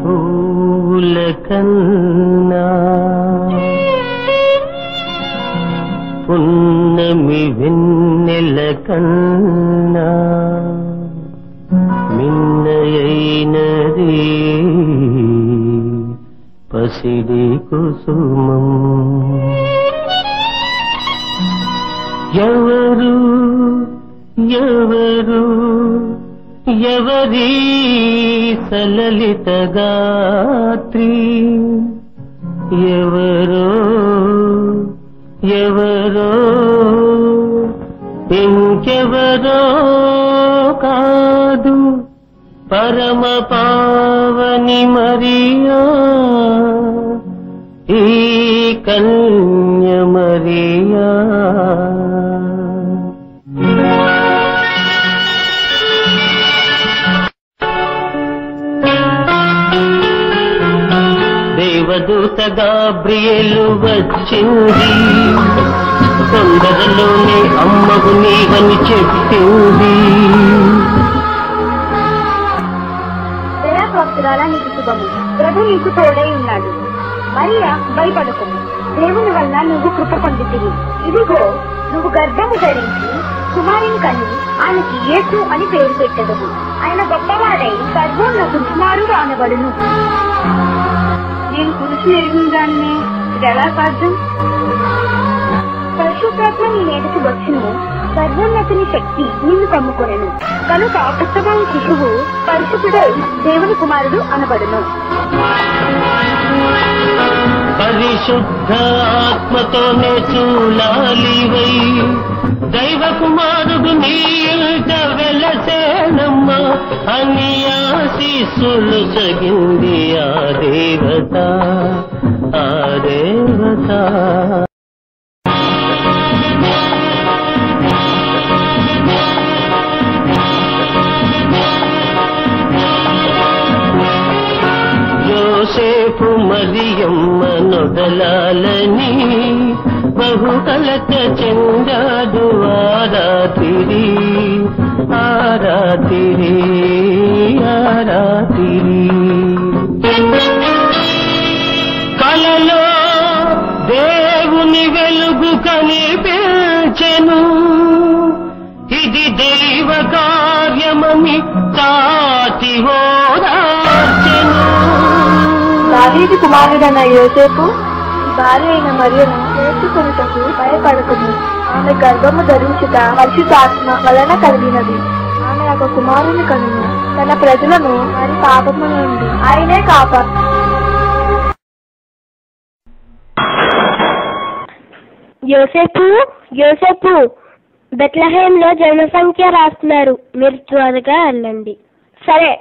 పూల కన్నా పున్నమి వెన్నెల కన్నా మిన్నయైనది పసిడి కుసుమం. ఎవరు ఎవరు ఎవరి సలలిత గాత్రి, ఎవరో ఎవరో ఇంకెవరో కాదు పరమ పావని మరియా, ఈ కన్య మరియా. దేవదూత గాబ్రియేలు వచ్చింది, తొందరలోనే అమ్మకు నీవని చెప్పింది. నీకు శుభము, ప్రభు నీకు తోడై ఉన్నాడు. మరియా భయపడకుము, దేవుని వల్ల నువ్వు కృప పొందితివి. ఇదిగో నువ్వు గర్భము ధరించి కుమారుని కని ఆయనకి యేసు అని పేరు పెట్టదవు. ఆయన గొప్పవాడై సర్వోన్నత కుమారుడు అనబడును. నేను పురుషుని ఎరిగిన దాన్ని ఇది ఎలా సాధ్యం? పరిశుద్ధాత్మ నీ మీదకి వచ్చును, సర్వోన్నతుని శక్తి నిన్ను కమ్ముకొనెను. కనుక పుట్టబోయే శిశువు పరిశుద్ధుడై దేవుని కుమారుడు అనబడును. పరిశుద్ధ ఆత్మతోనే చూలాలివై దైవ కుమారుడు నీ ఇంట వెలసేనమ్మ అని ఆశీస్సులు సగింది ఆ దేవత, ఆ దేవత. యోసేపు మరియమ్మ నొదలాలని బహుకలత చెందాడు ఆరాతిరి, ఆరాతిరి, ఆరాతిరి. కలలో దేవుని వెలుగు కనిపించెను, ఇది దైవ కార్యమని తాటి ఓదార్చెను. దావీదు కుమారుడైన యోసేపు భార్య అయిన మరియను చేసుకొనుటకు భయపడకుము. ఆమె గర్భము ధరించుట పరిశుద్ధాత్మ వలన కలిగినది. ఆమె ఒక కుమారుని కనును, తన ప్రజలను వారి పాపము నుండి ఆయనే కాపాడు. యోసేపు యోసేపు బెత్లెహేంలో జనసంఖ్య రాస్తున్నారు, మీరు త్వరగా వెళ్ళండి. సరే.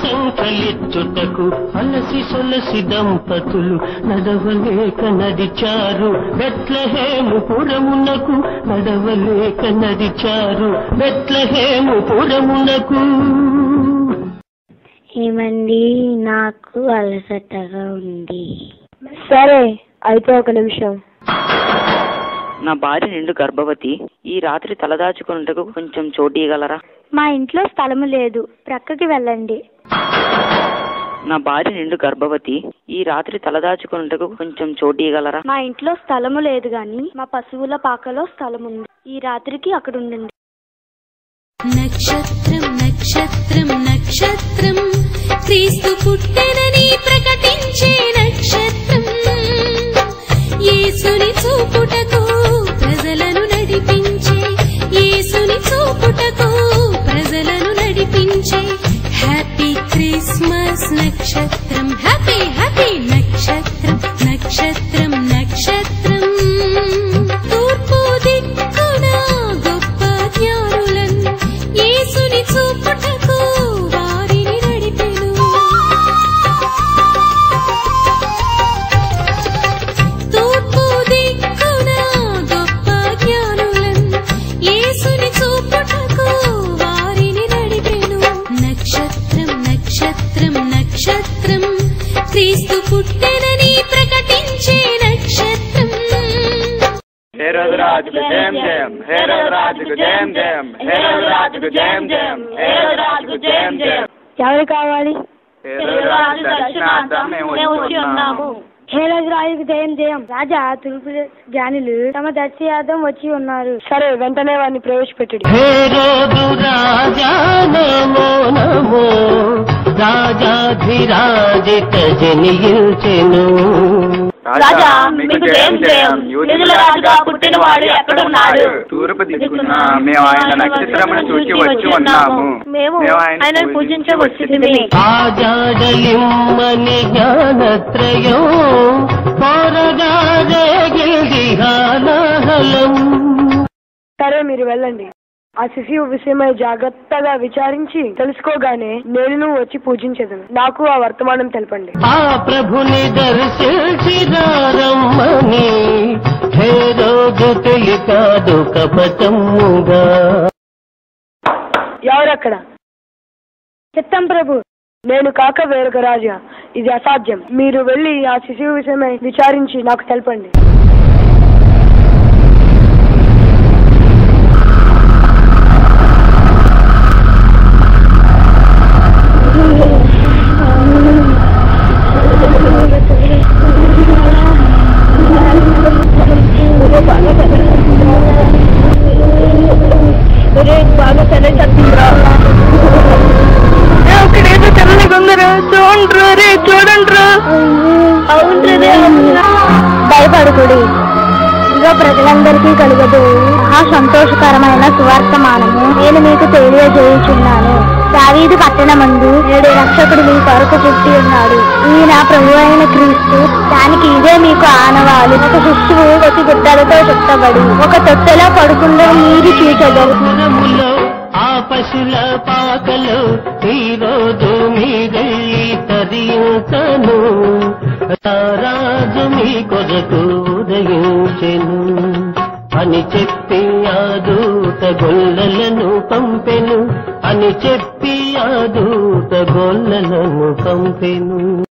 సంకలిచ్చుటకు అలసి సొలసి దంపతులు నడవలేక నడిచారు బెత్లెహేము పురమునకు, నడవలేక నడిచారు బెత్లెహేము పురమునకు. ఏమండి, నాకు అలసటగా ఉంది. సరే అయితే ఒక నిమిషం. నా భార్య నిండు గర్భవతి, ఈ రాత్రి తలదాచుకున్నట్టుకు కొంచెం చోటు ఇవ్వగలరా? మా ఇంట్లో స్థలము లేదు, ప్రక్కకి వెళ్ళండి. నా భార్య నిండు గర్భవతి, ఈ రాత్రి తలదాచుకున్నట్టుకు కొంచెం చోటు ఇవ్వగలరా? మా ఇంట్లో స్థలము లేదు గాని మా పశువుల పాకలో స్థలం ఉంది, ఈ రాత్రికి అక్కడ ఉండండి. నక్షత్రం నక్షత్రం నక్షత్రం, క్రీస్తు పుట్టెనని ప్రకటించే నక్షత్రం, యేసుని చూపుటకు ప్రజలను నడిపించే, యేసుని చూపుటకు ప్రజలను నడిపించే. హ్యాపీ క్రిస్మస్ నక్షత్రం, హ్యాపీ హ్యాపీ నక్షత్రం నక్షత్రం నక్షత్రం. తూర్పు దిక్కున గొప్ప జ్ఞానులను యేసుని చూపుటకు వారిని నడిపెను. హేరోదు రాజుకు జయం జయం, హేరోదు రాజుకు జయం జయం, హేరోదు రాజుకు జయం జయం, హేరోదు రాజుకు జయం జయం. ఎవరు కావాలి? హేరోదు రాజు దర్శనార్థం మేము వచ్చి ఉన్నాము. హేరోదు రాజుకు జయం జయం. రాజా, తూర్పు జ్ఞానులు తమ దర్శనార్థం వచ్చి ఉన్నారు. సరే, వెంటనే వారిని ప్రవేశపెట్టుడి. హేరోదు రాజా నమో నమో, రాజాధిరాజిత జనియించెను. రాజా, మీకు జయం జయం. యూదుల రాజుగా పుట్టినవాడు ఎక్కడున్నాడు? తూర్పు దిక్కున మేము ఆయన నక్షత్రమును చూసి వచ్చి ఉన్నాము. మేము ఆయన పూజించవచ్చును. ఆజాడలిమ్మని జ్ఞానత్రయం పోరగారేగిల్దిహాలహలం. సరే, మీరు వెళ్ళండి. ఆ శిశువు విషయమై జాగ్రత్తగా విచారించి తెలుసుకోగానే నేను వచ్చి పూజించదు. నాకు ఆ వర్తమానం తెలపండి. ఆ ప్రభుని దర్శించిరమ్మని హేరోదు తెలిపాడు కపటముగా. ఎవరక్కడ? చిత్తం ప్రభు. నేను కాక వేరొక రాజా. ఇది అసాధ్యం. మీరు వెళ్ళి ఆ శిశువు విషయమై విచారించి నాకు తెలపండి. అక్కడేదో తెల్లగా ఉందరా, చూడండి. భయపడకుడి. ఇదిగో ప్రజలందరికీ కలుగదు మహా సంతోషకరమైన సువర్తమానము నేను మీకు తెలియజేయుచున్నాను. దావీదు పట్టణమందు నేడు రక్షకుడు మీ కొరకు పుట్టి ఉన్నాడు. ఈయన ప్రభు అయిన క్రీస్తు. దానికి ఇదే మీకు ఆనవాలు. ఒక శిశువు ప్రతి గుడ్డలతో చుట్టబడి ఒక తొట్టెలో పడుకుండా మీరు చూచగలరు. ఆ పశుల పాకలో ఈరోజు మీరెళ్ళి తరించను. రాజు మీ కొరకు ఉదయించెను అని చెప్పి ఆ దూత గొల్లలను పంపెను. అని చెప్పి ఆ దూత గొల్లలను పంపెను.